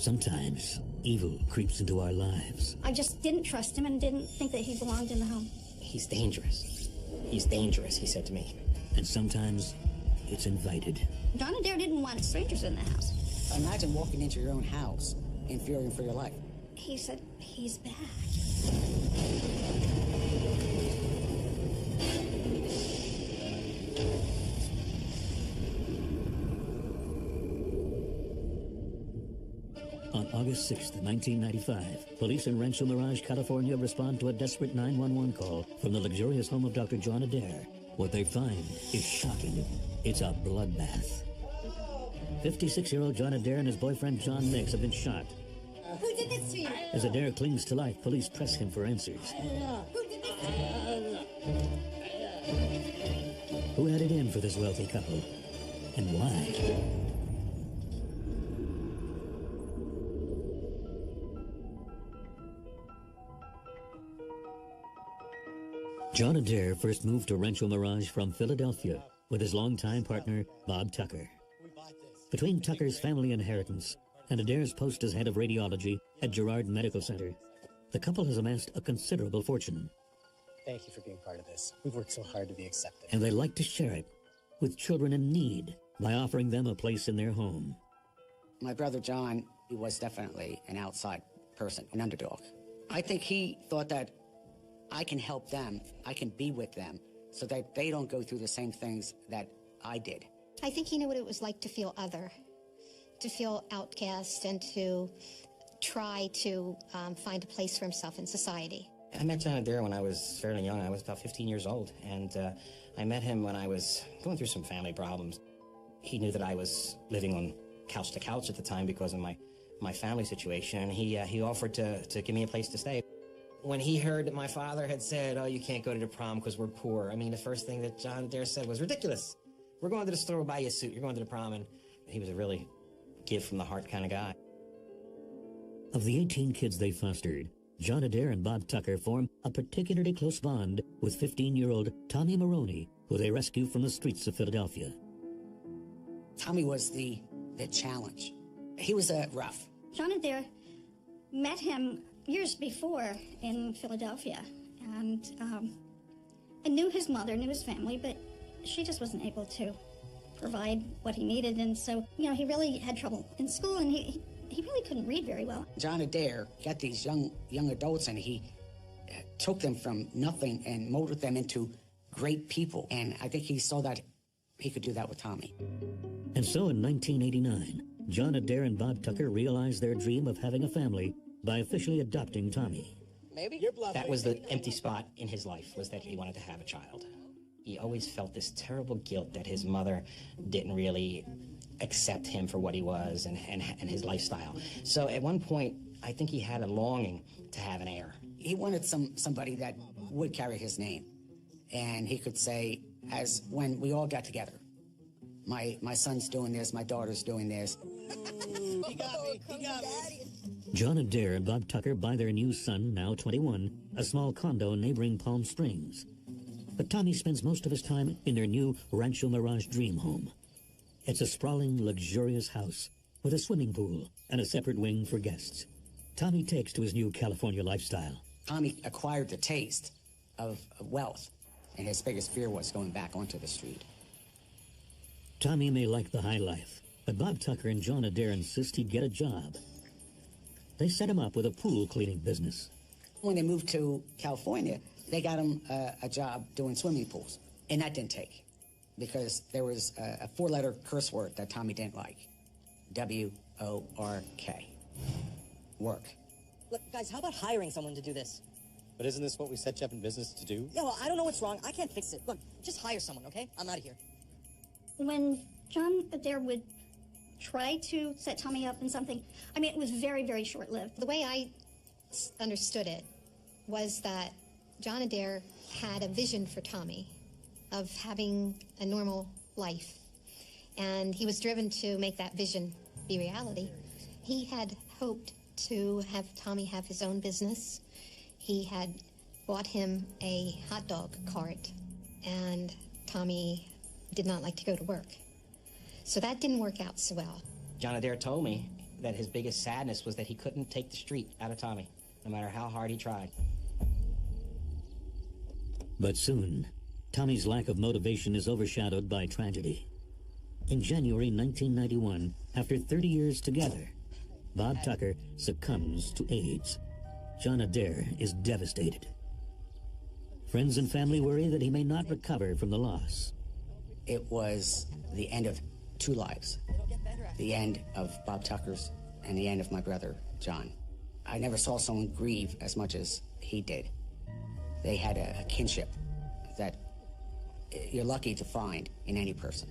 Sometimes evil creeps into our lives. I just didn't trust him and didn't think that he belonged in the home. He's dangerous. He's dangerous, he said to me. And sometimes it's invited. John Adair didn't want strangers in the house. Imagine walking into your own house and fearing for your life. He said, he's back. On August 6th, 1995, police in Rancho Mirage, California respond to a desperate 911 call from the luxurious home of Dr. John Adair. What they find is shocking. It's a bloodbath. 56-year-old John Adair and his boyfriend John Mix have been shot. Who did this to you? As Adair clings to life, police press him for answers. Who did this to you? Who had it in for this wealthy couple? And why? John Adair first moved to Rancho Mirage from Philadelphia with his longtime partner, Bob Tucker. Between Tucker's family inheritance and Adair's post as head of radiology at Girard Medical Center, the couple has amassed a considerable fortune. Thank you for being part of this. We've worked so hard to be accepted. And they like to share it with children in need by offering them a place in their home. My brother John, he was definitely an outside person, an underdog. I think he thought that I can help them, I can be with them, so that they don't go through the same things that I did. I think he knew what it was like to feel other, to feel outcast, and to try to find a place for himself in society. I met John Adair when I was fairly young. I was about 15 years old, and I met him when I was going through some family problems. He knew that I was living on couch to couch at the time because of my family situation, and he offered to give me a place to stay. When he heard that my father had said, oh, you can't go to the prom because we're poor, I mean, the first thing that John Adair said was, ridiculous. We're going to the store, we'll buy you a suit. You're going to the prom. And he was a really give from the heart kind of guy. Of the 18 kids they fostered, John Adair and Bob Tucker form a particularly close bond with 15-year-old Tommy Maroney, who they rescue from the streets of Philadelphia. Tommy was the challenge. He was rough. John Adair met him years before in Philadelphia, and I knew his mother, knew his family, but she just wasn't able to provide what he needed, and so, you know, he really had trouble in school, and he really couldn't read very well. John Adair got these young adults, and he took them from nothing and molded them into great people, and I think he saw that he could do that with Tommy. And so in 1989, John Adair and Bob Tucker realized their dream of having a family by officially adopting Tommy. Maybe? That was the empty spot in his life, was that he wanted to have a child. He always felt this terrible guilt that his mother didn't really accept him for what he was and his lifestyle. So at one point, I think he had a longing to have an heir. He wanted somebody that would carry his name. And he could say, as when we all got together, my son's doing this, my daughter's doing this. He got me. John Adair and Bob Tucker buy their new son, now 21, a small condo in neighboring Palm Springs. But Tommy spends most of his time in their new Rancho Mirage dream home. It's a sprawling, luxurious house with a swimming pool and a separate wing for guests. Tommy takes to his new California lifestyle. Tommy acquired the taste of wealth, and his biggest fear was going back onto the street. Tommy may like the high life, but Bob Tucker and John Adair insist he get a job. They set him up with a pool cleaning business. When they moved to California, they got him a job doing swimming pools, and that didn't take because there was a four-letter curse word that Tommy didn't like. W-O-R-K. Work. Look, guys, how about hiring someone to do this? But isn't this what we set you up in business to do? Yeah, well, I don't know what's wrong. I can't fix it. Look, just hire someone, okay? I'm out of here. When John Adair would try to set Tommy up in something, I mean, it was very, very short-lived. The way I understood it was that John Adair had a vision for Tommy of having a normal life, and he was driven to make that vision be reality. He had hoped to have Tommy have his own business. He had bought him a hot dog cart, and Tommy did not like to go to work. So that didn't work out so well. John Adair told me that his biggest sadness was that he couldn't take the street out of Tommy, no matter how hard he tried. But soon, Tommy's lack of motivation is overshadowed by tragedy. In January 1991, after 30 years together, Bob Tucker succumbs to AIDS. John Adair is devastated. Friends and family worry that he may not recover from the loss. It was the end of two lives. The end of Bob Tucker's and the end of my brother, John. I never saw someone grieve as much as he did. They had a kinship that you're lucky to find in any person.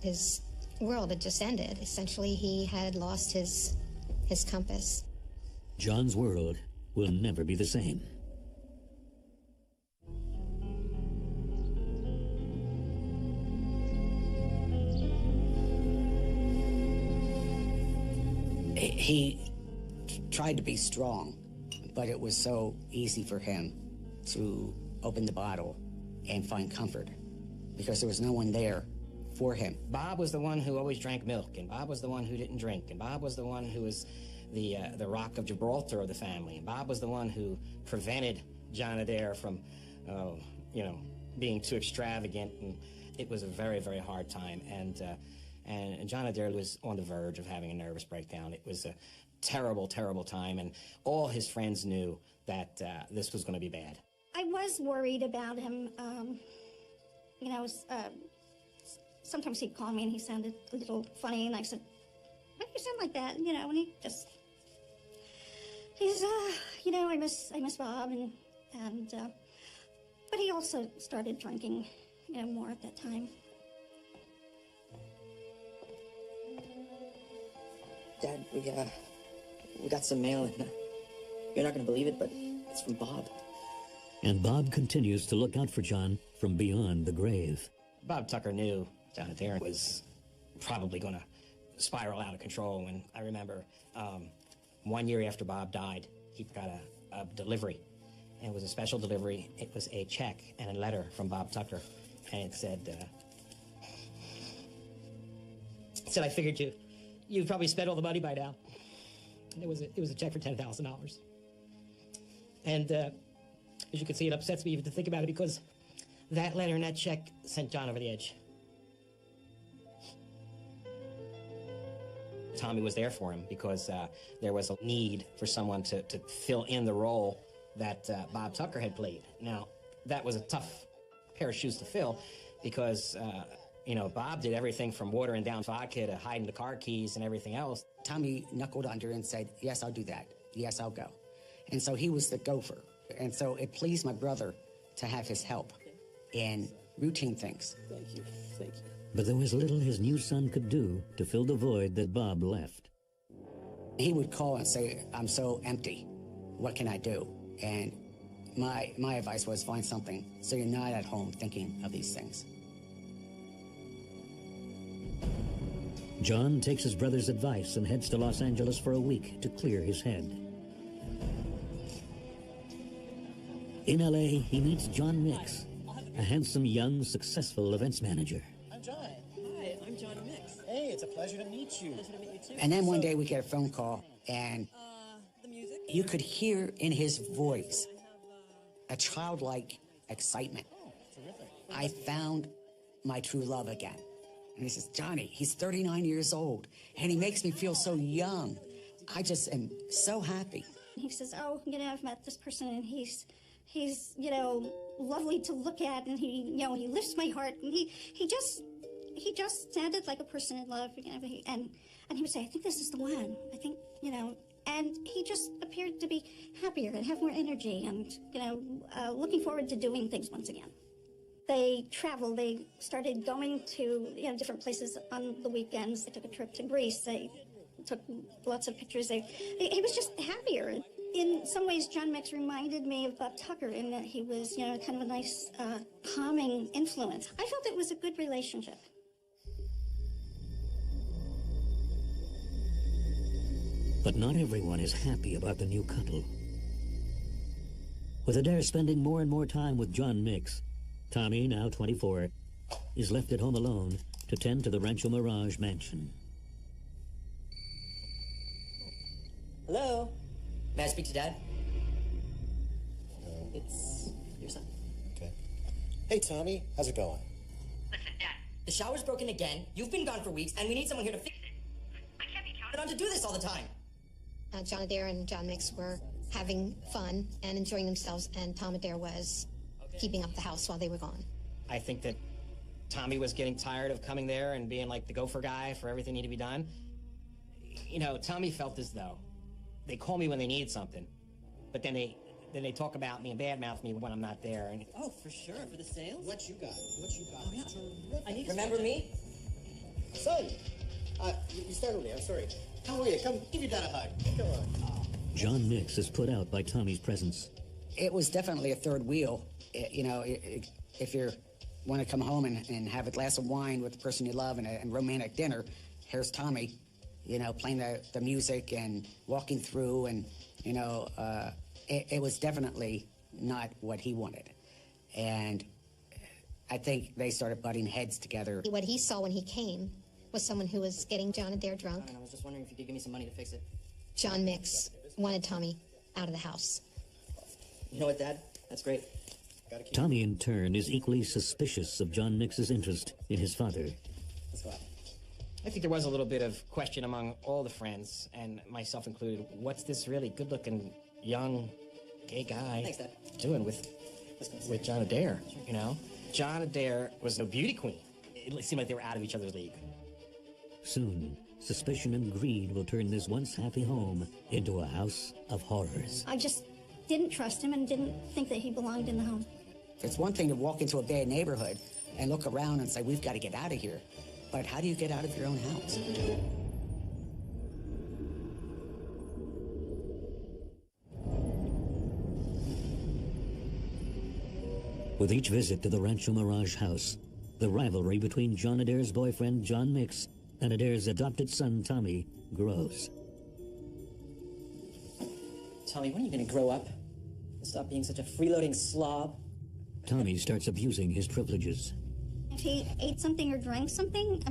His world had just ended. Essentially, he had lost his compass. John's world will never be the same. He tried to be strong, but it was so easy for him to open the bottle and find comfort because there was no one there for him. Bob was the one who always drank milk, and Bob was the one who didn't drink, and Bob was the one who was the rock of Gibraltar of the family, and Bob was the one who prevented John Adair from, being too extravagant, and it was a very, very hard time, and John Adair was on the verge of having a nervous breakdown. It was a terrible, terrible time, and all his friends knew that this was going to be bad. I was worried about him. Sometimes he'd call me and he sounded a little funny, and I said, "Why do you sound like that?" And he just, I miss Bob, but he also started drinking, more at that time. Dad, we got some mail, and you're not going to believe it, but it's from Bob. And Bob continues to look out for John from beyond the grave. Bob Tucker knew John Adair was probably going to spiral out of control, and I remember 1 year after Bob died, he got a delivery, and it was a special delivery. It was a check and a letter from Bob Tucker, and it said, "I figured you've probably spent all the money by now." And it was a check for $10,000, and as you can see, it upsets me even to think about it, because that letter and that check sent John over the edge. Tommy was there for him because there was a need for someone to fill in the role that Bob Tucker had played. Now, that was a tough pair of shoes to fill because, Bob did everything from watering down vodka to hiding the car keys and everything else. Tommy knuckled under and said, "Yes, I'll do that. Yes, I'll go." And so he was the gopher. And so it pleased my brother to have his help in routine things. Thank you. But there was little his new son could do to fill the void that Bob left. He would call and say, "I'm so empty. What can I do?" And my advice was find something so you're not at home thinking of these things. John takes his brother's advice and heads to Los Angeles for a week to clear his head. In L.A., he meets John Mix, a handsome, young, successful events manager. I'm John. Hi, I'm Johnny Mix. Hey, it's a pleasure to meet you. Pleasure to meet you too. And then one day we get a phone call, and The music? you could hear in his voice a childlike excitement. Terrific. I found my true love again. And he says, "Johnny, he's 39 years old, and he makes me feel so young. I just am so happy." He says, "Oh, I've met this person, and he's lovely to look at, and he lifts my heart, and he just sounded like a person in love, and he would say, 'I think this is the one. I think, and he just appeared to be happier and have more energy, and looking forward to doing things once again." They traveled. They started going to different places on the weekends. They took a trip to Greece. They took lots of pictures. He was just happier. In some ways, John Mix reminded me of Bob Tucker in that he was, kind of a nice, calming influence. I felt it was a good relationship. But not everyone is happy about the new couple. With Adair spending more and more time with John Mix, Tommy, now 24, is left at home alone to tend to the Rancho Mirage mansion. Hello? May I speak to Dad? It's your son. Okay. Hey, Tommy, how's it going? Listen, Dad. The shower's broken again. You've been gone for weeks, and we need someone here to fix it. I can't be counted on to do this all the time. John Adair and John Mix were having fun and enjoying themselves, and Tom Adair was keeping up the house while they were gone. I think that Tommy was getting tired of coming there and being like the gopher guy for everything needed to be done. You know, Tommy felt as though they call me when they need something, but then they talk about me and badmouth me when I'm not there. And Oh, for sure, for the sales? What you got? What you got? Oh, yeah. Terrific. I need to remember me? Son, you startled me. I'm sorry. How are you? Come, give your dad a hug. Come on. John Mix is put out by Tommy's presence. It was definitely a third wheel. If you want to come home and have a glass of wine with the person you love and a romantic dinner, here's Tommy, playing the music and walking through, and it was definitely not what he wanted. And I think they started butting heads together. What he saw when he came was someone who was getting John Adair drunk. And I was just wondering if you could give me some money to fix it. John Mix wanted Tommy out of the house. You know what, Dad? That's great. Tommy, in turn, is equally suspicious of John Mix's interest in his father. Let's go out. I think there was a little bit of question among all the friends, and myself included. What's this really good-looking, young, gay guy Thanks, Dad. doing with John Adair? You know, John Adair was no beauty queen. It seemed like they were out of each other's league. Soon, suspicion and greed will turn this once happy home into a house of horrors. I just didn't trust him and didn't think that he belonged in the home. It's one thing to walk into a bad neighborhood and look around and say, we've got to get out of here. But how do you get out of your own house? With each visit to the Rancho Mirage house, the rivalry between John Adair's boyfriend, John Mix, and Adair's adopted son, Tommy, grows. Tommy, when are you going to grow up? And stop being such a freeloading slob? Tommy starts abusing his privileges. If he ate something or drank something,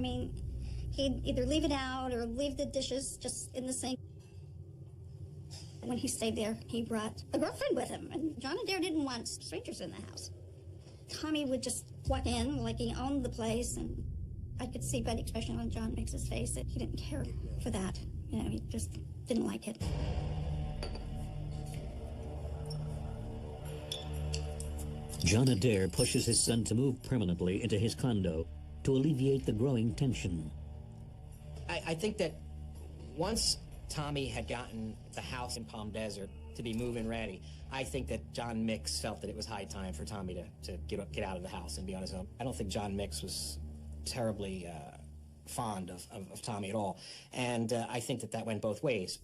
he'd either leave it out or leave the dishes just in the sink. When he stayed there, he brought a girlfriend with him, and John Adair didn't want strangers in the house. Tommy would just walk in like he owned the place, and I could see by the expression on John Mix's face that he didn't care for that. He just didn't like it. John Adair pushes his son to move permanently into his condo to alleviate the growing tension. I think that once Tommy had gotten the house in Palm Desert to be move-in ready, I think that John Mix felt that it was high time for Tommy to get out of the house and be on his own. I don't think John Mix was terribly fond of Tommy at all. And I think that went both ways.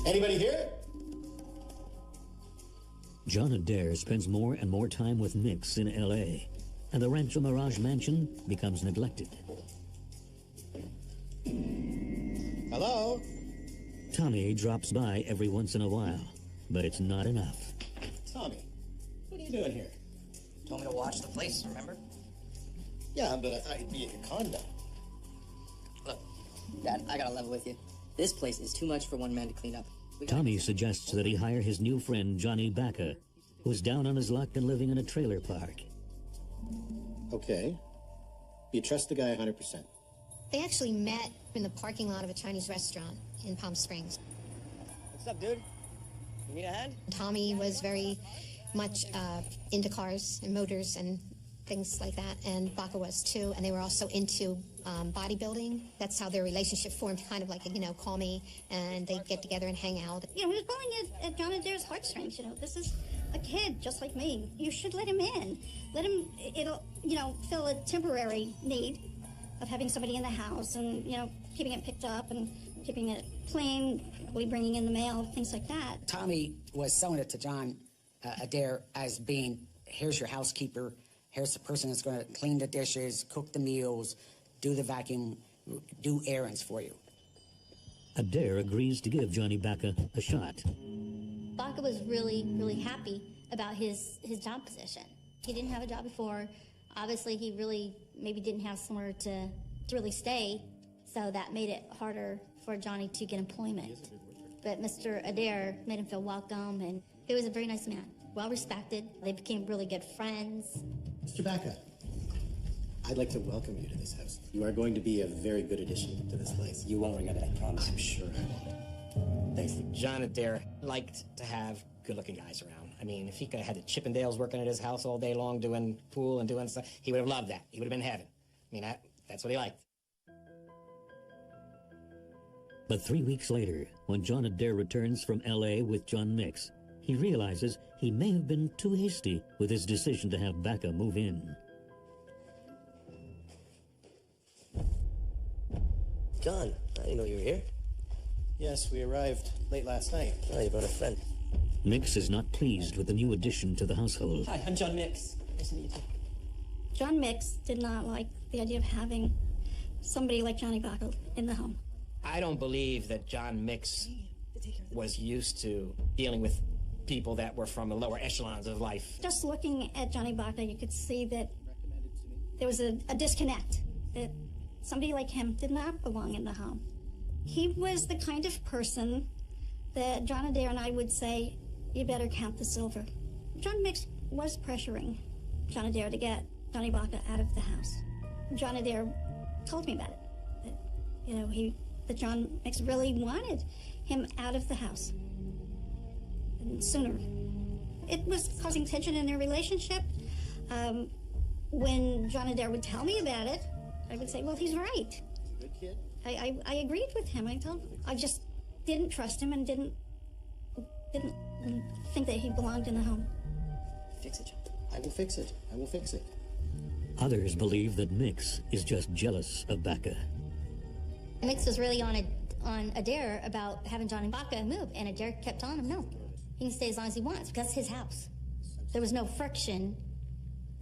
Anybody here? John Adair spends more and more time with Mix in L.A., and the Rancho Mirage mansion becomes neglected. Hello? Tommy drops by every once in a while, but it's not enough. Tommy, what are you doing here? Told me to watch the place, remember? Yeah, but I thought you'd be at your condo. Look, Dad, I gotta level with you. This place is too much for one man to clean up. Tommy suggests that he hire his new friend, Johnny Bacca, who's down on his luck and living in a trailer park. Okay. You trust the guy 100%. They actually met in the parking lot of a Chinese restaurant in Palm Springs. What's up, dude? You need a hand? Tommy was very much into cars and motors and things like that, and Baca was too, and they were also into bodybuilding. That's how their relationship formed, kind of like, call me, and they'd get together and hang out. He was pulling at John Adair's heartstrings. This is a kid just like me. You should let him in. It'll fill a temporary need of having somebody in the house and, keeping it picked up and keeping it clean, probably bringing in the mail, things like that. Tommy was selling it to John Adair as being, here's your housekeeper, here's the person that's going to clean the dishes, cook the meals, do the vacuum, do errands for you. Adair agrees to give Johnny Bacca a shot. Baca was really, really happy about his job position. He didn't have a job before. Obviously, he really maybe didn't have somewhere to really stay, so that made it harder for Johnny to get employment. But Mr. Adair made him feel welcome, and he was a very nice man, well respected. They became really good friends. Mr. Baca, I'd like to welcome you to this house. You are going to be a very good addition to this place. You won't regret it, I promise. I'm sure I won't. Thanks. John Adair liked to have good-looking guys around. I mean, if he could have had the Chippendales working at his house all day long doing pool and doing stuff, he would have loved that. He would have been in heaven. I mean, that's what he liked. But 3 weeks later, when John Adair returns from L.A. with John Mix, he realizes he may have been too hasty with his decision to have Baca move in. John, I didn't know you were here. Yes, we arrived late last night. Oh, you brought a friend. Mix is not pleased with the new addition to the household. Hi, I'm John Mix. Nice to meet you. John Mix did not like the idea of having somebody like Johnny Baca in the home. I don't believe that John Mix was used to dealing with people that were from the lower echelons of life. Just looking at Johnny Baca, you could see that there was a disconnect, that somebody like him did not belong in the home. He was the kind of person that John Adair and I would say, you better count the silver. John Mix was pressuring John Adair to get Johnny Baca out of the house. John Adair told me about it, that, that John Mix really wanted him out of the house, and sooner. It was causing tension in their relationship. When John Adair would tell me about it, I would say, well, he's right. Good kid. I agreed with him. I just didn't trust him and didn't think that he belonged in the home. Fix it, John. I will fix it. I will fix it. Others believe that Mix is just jealous of Baca. Mix was really on Adair about having Johnny Baca move, and Adair kept telling him, no, he can stay as long as he wants, because it's his house. There was no friction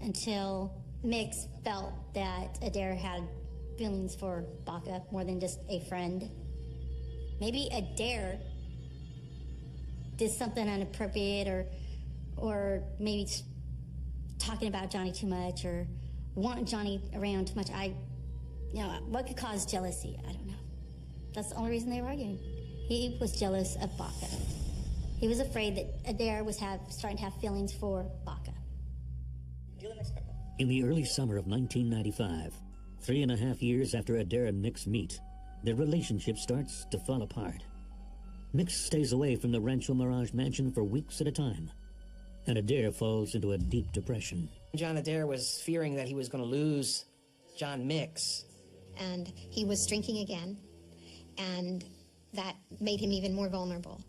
until Mix felt that Adair had feelings for Baca more than just a friend. Maybe Adair did something inappropriate, or maybe talking about Johnny too much, or wanting Johnny around too much. What could cause jealousy? I don't know. That's the only reason they were arguing. He was jealous of Baca. He was afraid that Adair was starting to have feelings for Baca. In the early summer of 1995, 3.5 years after Adair and Mix meet, their relationship starts to fall apart. Mix stays away from the Rancho Mirage mansion for weeks at a time, and Adair falls into a deep depression. John Adair was fearing that he was going to lose John Mix. And he was drinking again, and that made him even more vulnerable.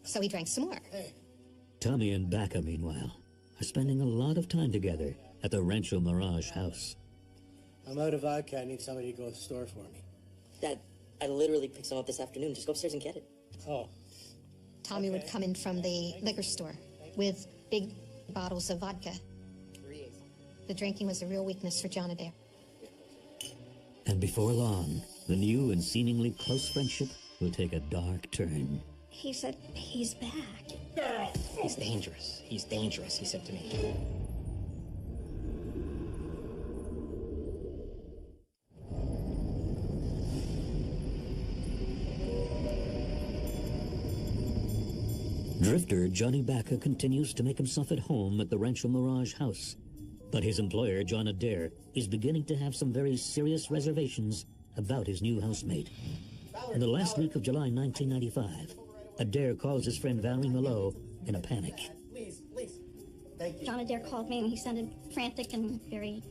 So he drank some more. Tommy and Baca, meanwhile, are spending a lot of time together at the Rancho Mirage house. I'm out of vodka. I need somebody to go to the store for me. Dad, I literally picked some up this afternoon. Just go upstairs and get it. Oh. Tommy would come in from the liquor store with big bottles of vodka. The drinking was a real weakness for John Adair. And before long, the new and seemingly close friendship will take a dark turn. He said, he's back. He's dangerous. He's dangerous, he said to me. Drifter Johnny Baca continues to make himself at home at the Rancho Mirage house. But his employer, John Adair, is beginning to have some very serious reservations about his new housemate. In the last week of July 1995, Adair calls his friend Valerie Malot in a panic. Please. Thank you. John Adair called me, and he sounded frantic and very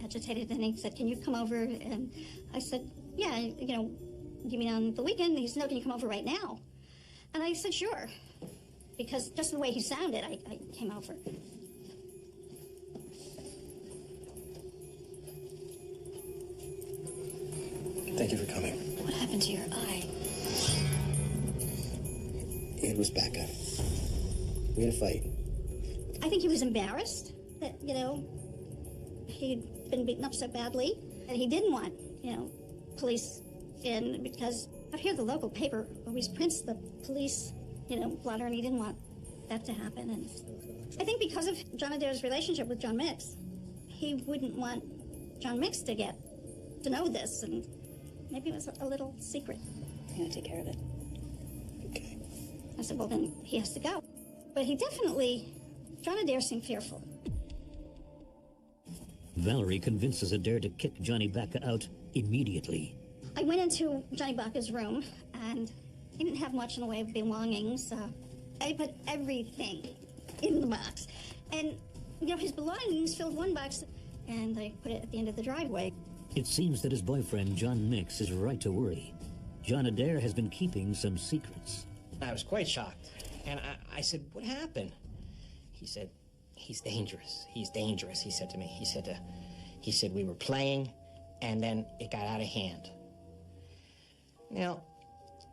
agitated, and he said, can you come over? And I said, yeah, you mean on the weekend? And he said, no, can you come over right now? And I said, sure, because just the way he sounded, I came over. Thank you for coming. What happened to your eye? It was Baca. We had a fight. I think he was embarrassed that, he'd been beaten up so badly, and he didn't want, police in, because out here the local paper always prints the police, blotter, and he didn't want that to happen. And I think because of John Adair's relationship with John Mix, he wouldn't want John Mix to get to know this, and maybe it was a little secret. I'm gonna take care of it. Okay. I said, well, then he has to go. But he definitely, John Adair seemed fearful. Valerie convinces Adair to kick Johnny Baca out immediately. I went into Johnny Baca's room, and he didn't have much in the way of belongings. I put everything in the box. And, you know, his belongings filled one box, and I put it at the end of the driveway. It seems that his boyfriend, John Mix, is right to worry. John Adair has been keeping some secrets. I was quite shocked. And I said, what happened? He said, he's dangerous. He's dangerous, he said to me. He said, we were playing, and then it got out of hand. Now,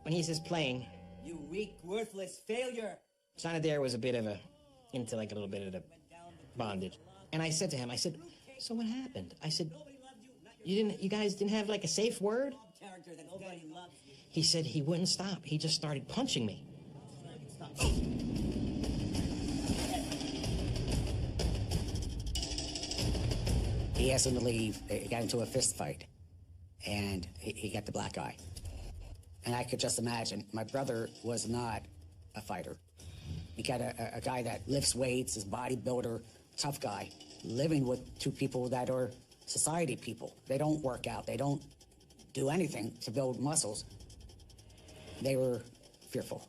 when he says playing... You weak, worthless failure! John Adair was into like a little bit of the bondage. And I said to him, I said, so what happened? I said, you guys didn't have like a safe word? He said he wouldn't stop. He just started punching me. He asked him to leave. They got into a fist fight, and he got the black eye. And I could just imagine, my brother was not a fighter. He got a guy that lifts weights, is bodybuilder, tough guy, living with two people that are society people. They don't work out. They don't do anything to build muscles. They were fearful.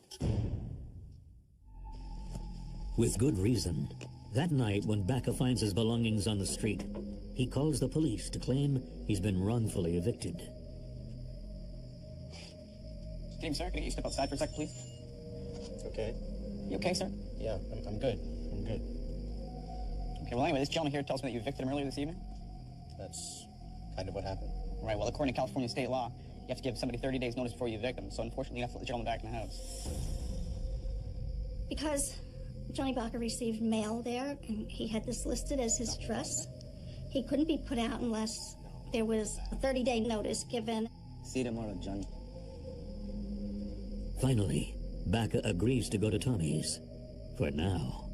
With good reason. That night, when Baca finds his belongings on the street, he calls the police to claim he's been wrongfully evicted. Good evening, sir. Can you step outside for a second, please? Okay. You okay, sir? Yeah, I'm good. I'm good. Okay, well, anyway, this gentleman here tells me that you evicted him earlier this evening. That's kind of what happened. Right, well, according to California state law, you have to give somebody 30 days notice before you evict them. So, unfortunately, you have to let the gentleman back in the house. Because Johnny Baca received mail there, and he had this listed as his address, he couldn't be put out unless there was a 30-day notice given. See you tomorrow, Johnny. Finally, Baca agrees to go to Tommy's. For now.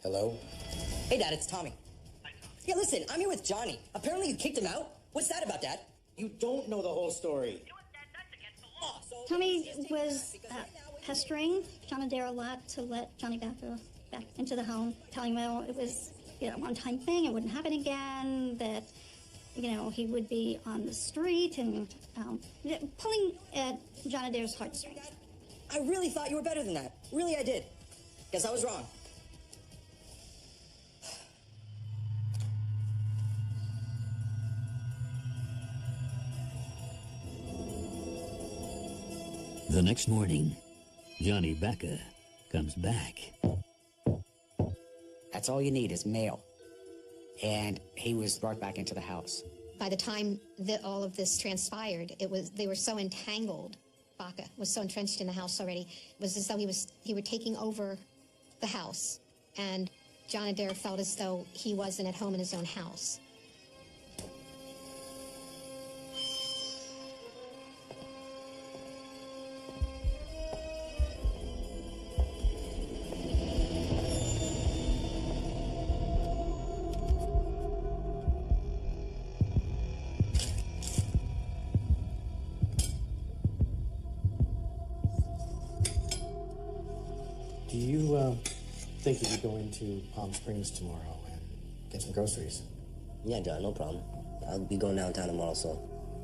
Hello? Hey, Dad, it's Tommy. Yeah, listen, I'm here with Johnny. Apparently you kicked him out? What's that about, Dad? You don't know the whole story. Tommy was pestering John Adair a lot to let Johnny Baca back into the home, telling him it was a one-time thing, it wouldn't happen again, that he would be on the street, and pulling at John Adair's heartstrings. I really thought you were better than that. Really, I did. Guess I was wrong. The next morning, Johnny Baca comes back. That's all you need is mail. And he was brought back into the house. By the time that all of this transpired, they were so entangled. Baca was so entrenched in the house already. It was as though he were taking over the house. And John Adair felt as though he wasn't at home in his own house. Do you think you could go into Palm Springs tomorrow and get some groceries? Yeah, John, no problem. I'll be going downtown tomorrow, so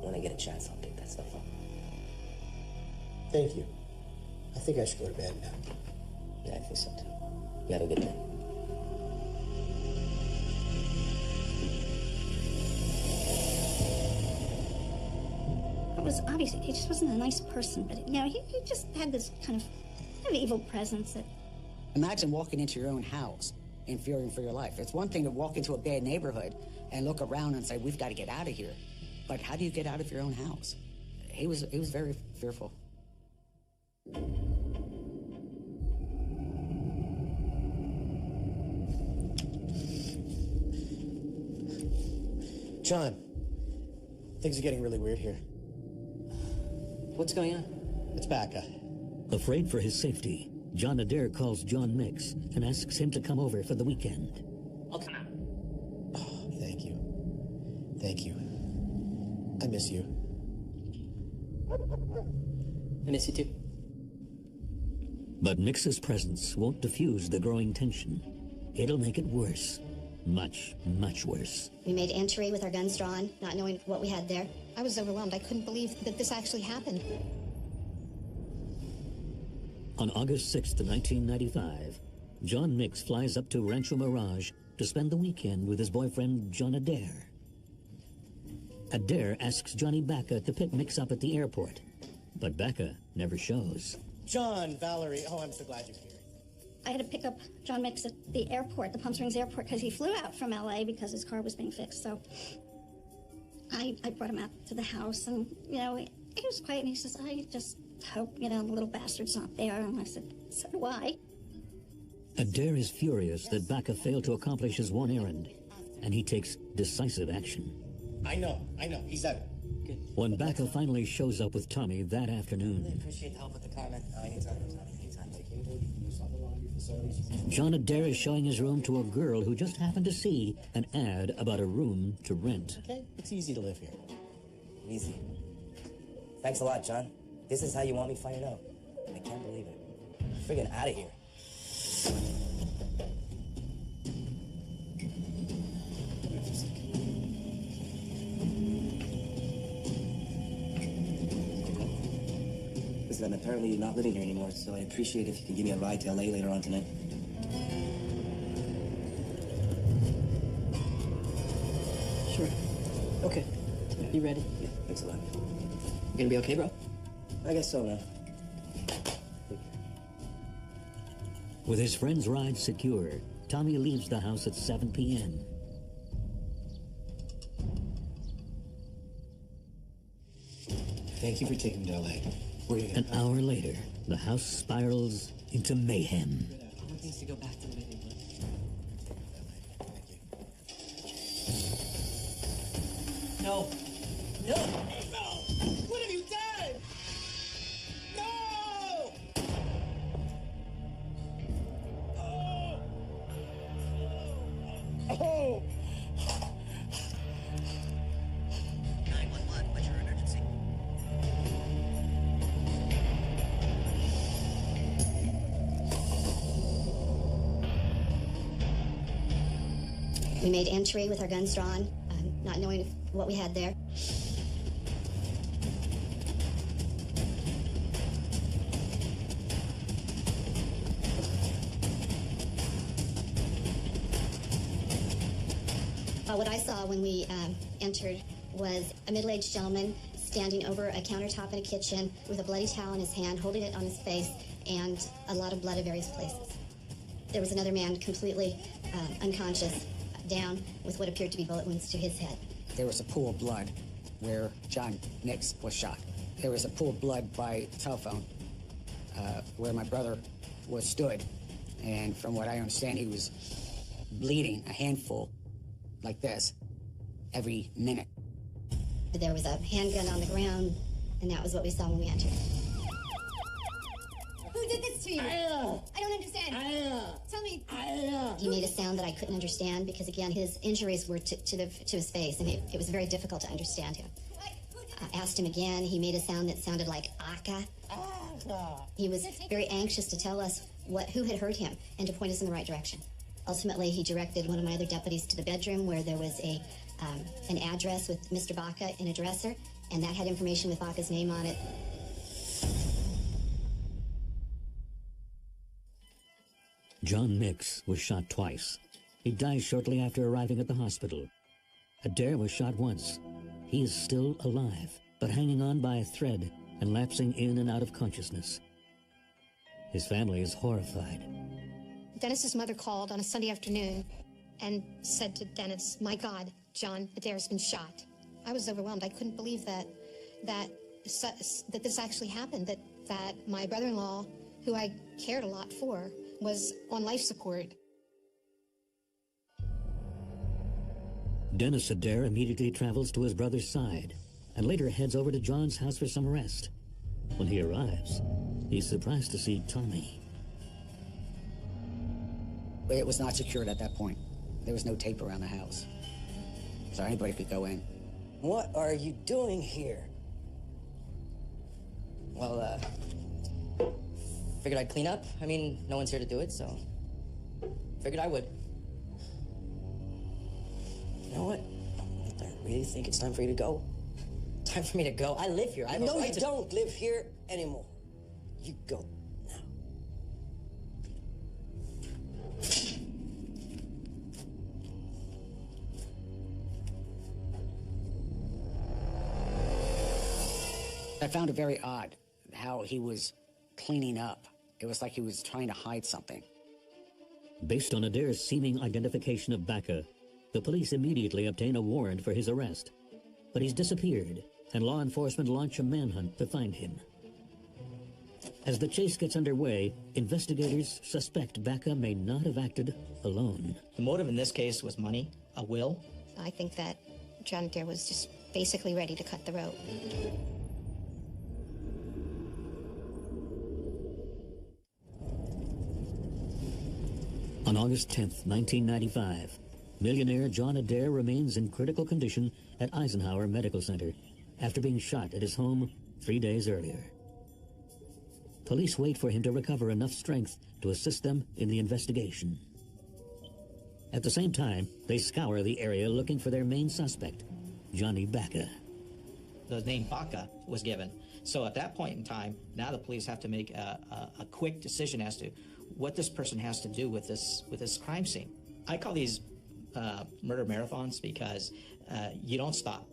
when I get a chance, I'll pick that stuff up. Thank you. I think I should go to bed now. Yeah, I think so, too. You have a good day. It was obvious he just wasn't a nice person, but he just had this kind of evil presence that... Imagine walking into your own house and fearing for your life. It's one thing to walk into a bad neighborhood and look around and say, we've got to get out of here. But how do you get out of your own house? he was very fearful. John, things are getting really weird here. What's going on? It's Bacca. Afraid for his safety, John Adair calls John Mix and asks him to come over for the weekend. I'll come out. Oh, thank you. Thank you. I miss you. I miss you too. But Mix's presence won't diffuse the growing tension. It'll make it worse. Much, much worse. We made entry with our guns drawn, not knowing what we had there. I was overwhelmed. I couldn't believe that this actually happened. On August 6th, 1995, John Mix flies up to Rancho Mirage to spend the weekend with his boyfriend, John Adair. Adair asks Johnny Bacca to pick Mix up at the airport, but Bacca never shows. John, Valerie, oh, I'm so glad you're here. I had to pick up John Mix at the airport, the Palm Springs airport, because he flew out from LA because his car was being fixed. So I brought him out to the house, and, you know, he was quiet, and he says, I just hope, you know, the little bastard's not there. And I said, so do I. Adair is furious that Bacca failed to accomplish his one errand, and he takes decisive action. I know, he's out. Good. When Bacca finally shows up with Tommy that afternoon, Really appreciate the help with the car, man. Anytime. John Adair is showing his room to a girl who just happened to see an ad about a room to rent. Okay, it's easy to live here. Easy. Thanks a lot, John. This is how you want me finding out. I can't believe it. Friggin' out of here. Listen, apparently you're not living here anymore, so I appreciate if you can give me a ride to LA later on tonight. Sure. Okay. You ready? Yeah, thanks a lot. You gonna be okay, bro? I guess so, man. With his friend's ride secure, Tommy leaves the house at 7 p.m. Thank you for taking me to LA. Where are you An hour later, the house spirals into mayhem. I want things to go back to the way they were. No. No! No! What have you done? No! Oh! Oh! 911, what's your emergency? We made entry with our guns drawn, not knowing what we had there. What I saw when we entered was a middle-aged gentleman standing over a countertop in a kitchen with a bloody towel in his hand, holding it on his face, and a lot of blood at various places. There was another man completely unconscious, down with what appeared to be bullet wounds to his head. There was a pool of blood where John Mix was shot. There was a pool of blood by telephone where my brother was stood. And from what I understand, he was bleeding a handful like this every minute. There was a handgun on the ground, and that was what we saw when we entered. Who did this to you? I don't understand. Tell me. He made a sound that I couldn't understand because, again, his injuries were to his face, and it was very difficult to understand him. I asked him again. He made a sound that sounded like Aka. He was very anxious to tell us who had hurt him and to point us in the right direction. Ultimately, he directed one of my other deputies to the bedroom where there was an address with Mr. Baca in a dresser, and that had information with Baca's name on it. John Mix was shot twice. He dies shortly after arriving at the hospital. Adair was shot once. He is still alive, but hanging on by a thread and lapsing in and out of consciousness. His family is horrified. Dennis's mother called on a Sunday afternoon and said to Dennis, "My God, John Adair's been shot." I was overwhelmed. I couldn't believe that that this actually happened, that my brother-in-law, who I cared a lot for, was on life support. Dennis Adair immediately travels to his brother's side and later heads over to John's house for some rest. When he arrives, he's surprised to see Tommy. It was not secured at that point. There was no tape around the house, so anybody could go in. What are you doing here? Well, figured I'd clean up. I mean, no one's here to do it, so figured I would. You know what? I really think it's time for you to go. Time for me to go. I live here. I have a right to... No, you don't live here anymore. You go now. I found it very odd how he was cleaning up. It was like he was trying to hide something. Based on Adair's seeming identification of Baca, the police immediately obtain a warrant for his arrest. But he's disappeared, and law enforcement launch a manhunt to find him. As the chase gets underway, investigators suspect Baca may not have acted alone. The motive in this case was money, a will. I think that John Adair was just basically ready to cut the rope. On August 10th, 1995, millionaire John Adair remains in critical condition at Eisenhower Medical Center after being shot at his home 3 days earlier. Police wait for him to recover enough strength to assist them in the investigation. At the same time, they scour the area looking for their main suspect, Johnny Baca. The name Baca was given. So at that point in time, now the police have to make a quick decision as to what this person has to do with this crime scene. I call these murder marathons because you don't stop.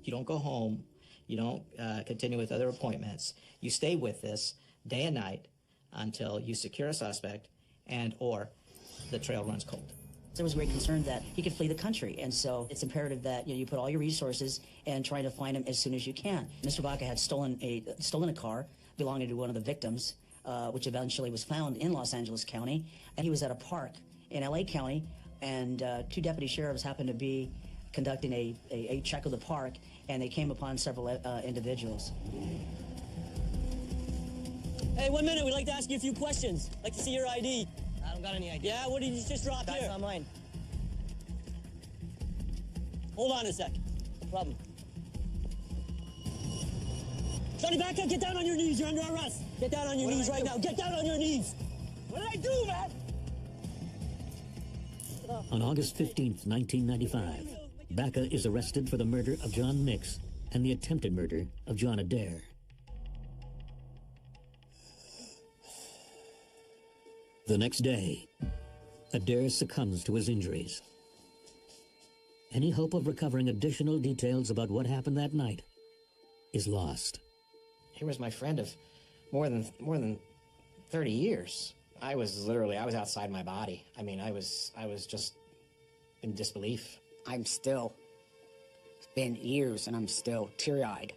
You don't go home. You don't continue with other appointments. You stay with this day and night until you secure a suspect and or the trail runs cold. There was great concern that he could flee the country, and so it's imperative that you put all your resources and try to find him as soon as you can. Mr. Baca had stolen a car belonging to one of the victims, which eventually was found in Los Angeles County, and he was at a park in LA County, and two deputy sheriffs happened to be conducting a check of the park, and they came upon several individuals. Hey, 1 minute, we'd like to ask you a few questions. Like to see your ID. I don't got any idea. Yeah, what did you just drop here? That's not mine. Hold on a sec. No problem. Johnny Baca, get down on your knees. You're under arrest. Get down on your knees right now. Get down on your knees. What did I do, man? On August 15th, 1995, Baca is arrested for the murder of John Mix and the attempted murder of John Adair. The next day, Adair succumbs to his injuries. Any hope of recovering additional details about what happened that night is lost. He was my friend of more than 30 years. I was outside my body. I mean, I was just in disbelief. It's been years and I'm still teary-eyed.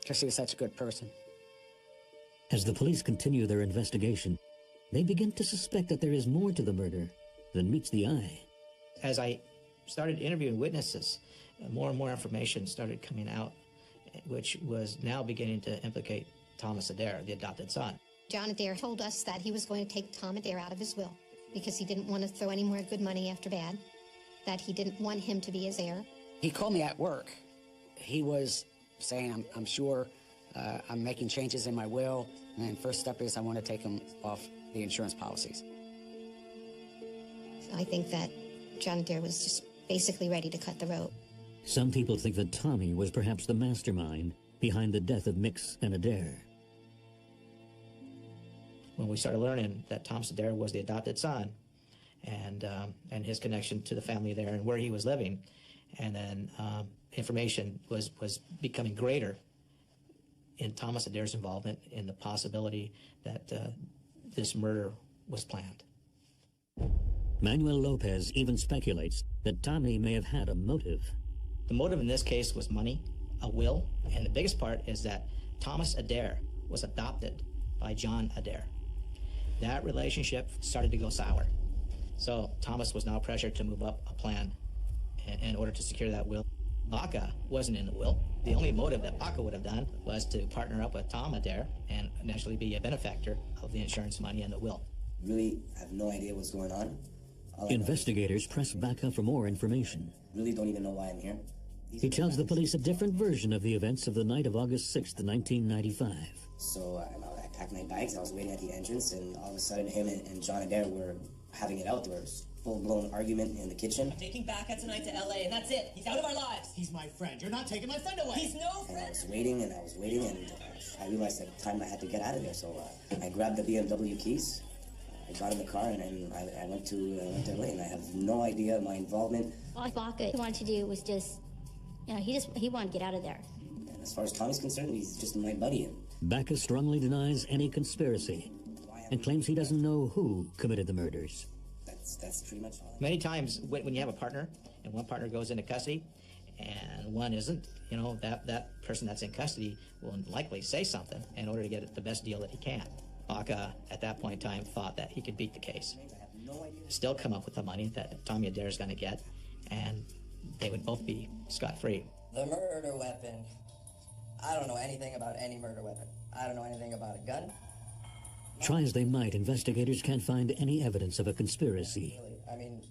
Because he was such a good person. As the police continue their investigation, they begin to suspect that there is more to the murder than meets the eye. As I started interviewing witnesses, more and more information started coming out, which was now beginning to implicate Thomas Adair, the adopted son. John Adair told us that he was going to take Tom Adair out of his will because he didn't want to throw any more good money after bad, that he didn't want him to be his heir. He called me at work. He was saying, I'm sure I'm making changes in my will, and first step is I want to take him off the insurance policies. So I think that John Adair was just basically ready to cut the rope. Some people think that Tommy was perhaps the mastermind behind the death of Mix and Adair. When we started learning that Thomas Adair was the adopted son, and his connection to the family there and where he was living, and then information was becoming greater in Thomas Adair's involvement in the possibility that this murder was planned. Manuel Lopez even speculates that Tommy may have had a motive. The motive in this case was money, a will, and the biggest part is that Thomas Adair was adopted by John Adair. That relationship started to go sour. So Thomas was now pressured to move up a plan in order to secure that will. Baca wasn't in the will. The only motive that Baca would have done was to partner up with Tom Adair and initially be a benefactor of the insurance money and the will. Really have no idea what's going on. Investigators press Baca for more information. Really don't even know why I'm here. He tells the police a different version of the events of the night of August 6th, 1995. So I packed my bags, I was waiting at the entrance, and all of a sudden him and John Adair were having it out. There was full-blown argument in the kitchen. I'm taking Baca tonight to LA, and that's it. He's out of our lives. He's my friend. You're not taking my friend away. He's no friend. And I was waiting, and I realized at the time I had to get out of there. So I grabbed the BMW keys, I got in the car, and I went to LA, and I have no idea my involvement. All Baca wanted to do was just, you know, he wanted to get out of there. And as far as Tommy's concerned, he's just my buddy. Baca strongly denies any conspiracy and claims he doesn't know who committed the murders. That's pretty much all. Many times when you have a partner and one partner goes into custody and one isn't, you know, that person that's in custody will likely say something in order to get the best deal that he can. Baca, at that point in time, thought that he could beat the case, still come up with the money that Tommy Adair is going to get, and they would both be scot-free. The murder weapon. I don't know anything about any murder weapon. I don't know anything about a gun. Try as they might, investigators can't find any evidence of a conspiracy. I mean,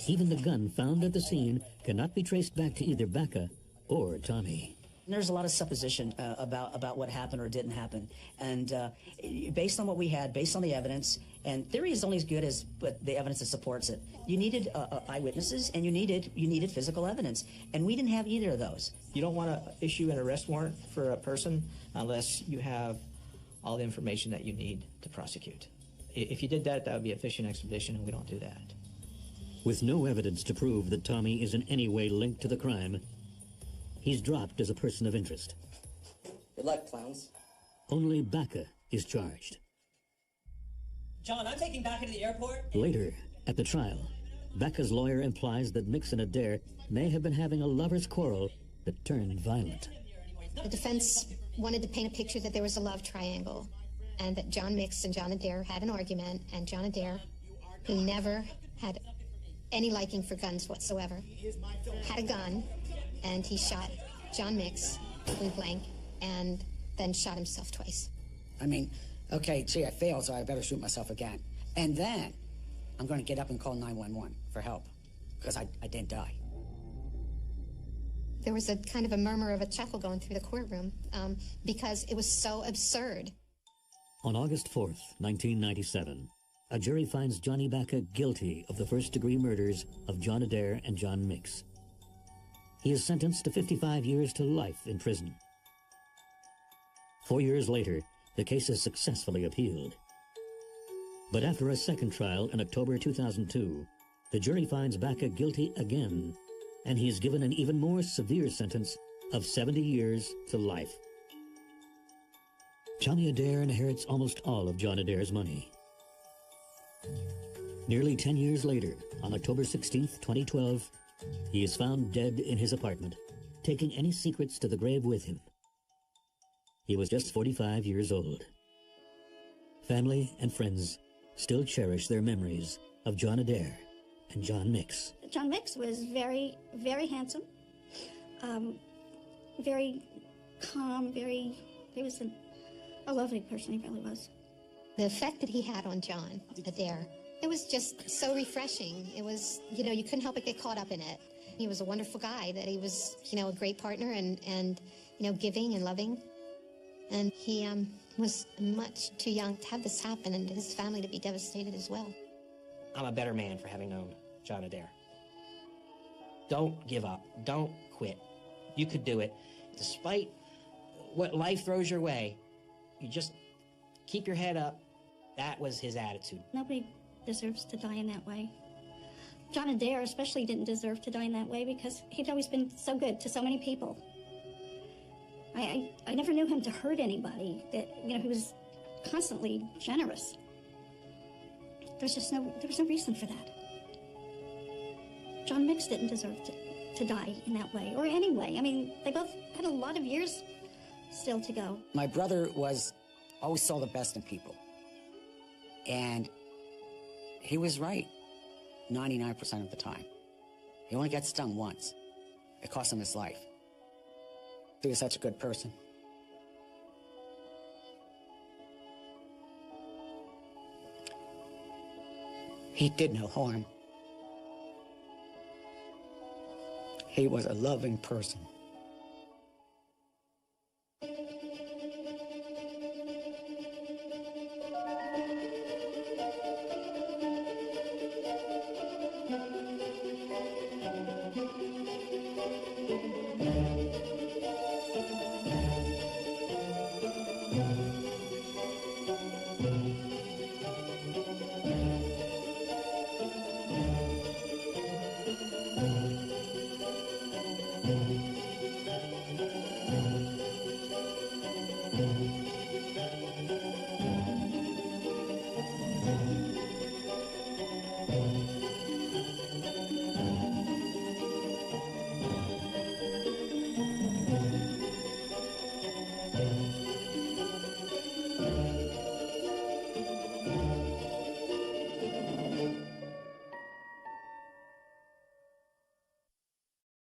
even the gun found at the scene cannot be traced back to either Baca or Tommy. There's a lot of supposition about what happened or didn't happen. And based on what we had, based on the evidence, and theory is only as good as the evidence that supports it. You needed eyewitnesses, and you needed physical evidence. And we didn't have either of those. You don't want to issue an arrest warrant for a person unless you have all the information that you need to prosecute. If you did that, that would be a fishing expedition, and we don't do that. With no evidence to prove that Tommy is in any way linked to the crime, he's dropped as a person of interest. Good luck, clowns. Only Baca is charged. John, I'm taking Baca to the airport. Later, at the trial, Baca's lawyer implies that Mix and Adair may have been having a lover's quarrel that turned violent. The defense wanted to paint a picture that there was a love triangle, and that John Mix and John Adair had an argument, and John Adair, who never had any liking for guns whatsoever, had a gun, and he shot John Mix point blank, and then shot himself twice. I mean, okay, gee, I failed, so I better shoot myself again. And then I'm going to get up and call 911 for help, because I didn't die. There was a kind of a murmur of a chuckle going through the courtroom because it was so absurd. On August 4th, 1997, a jury finds Johnny Baca guilty of the first-degree murders of John Adair and John Mix. He is sentenced to 55 years to life in prison. 4 years later, the case is successfully appealed. But after a second trial in October 2002, the jury finds Baca guilty again, and he is given an even more severe sentence of 70 years to life. Tommy Adair inherits almost all of John Adair's money. Nearly 10 years later, on October 16th, 2012, he is found dead in his apartment, taking any secrets to the grave with him. He was just 45 years old. Family and friends still cherish their memories of John Adair and John Mix. John Mix was very, very handsome, very calm, he was a lovely person, he really was. The effect that he had on John Adair, it was just so refreshing. It was, you know, you couldn't help but get caught up in it. He was a wonderful guy, that he was, you know, a great partner and you know, giving and loving. And he was much too young to have this happen and his family to be devastated as well. I'm a better man for having known John Adair. Don't give up. Don't quit. You could do it. Despite what life throws your way, you just keep your head up. That was his attitude. Nobody deserves to die in that way. John Adair especially didn't deserve to die in that way because he'd always been so good to so many people. I never knew him to hurt anybody. That, you know, he was constantly generous. There was no reason for that. John Mix didn't deserve to die in that way, or any way. I mean, they both had a lot of years still to go. My brother always saw the best in people. And he was right 99% of the time. He only got stung once. It cost him his life. He was such a good person. He did no harm. He was a loving person.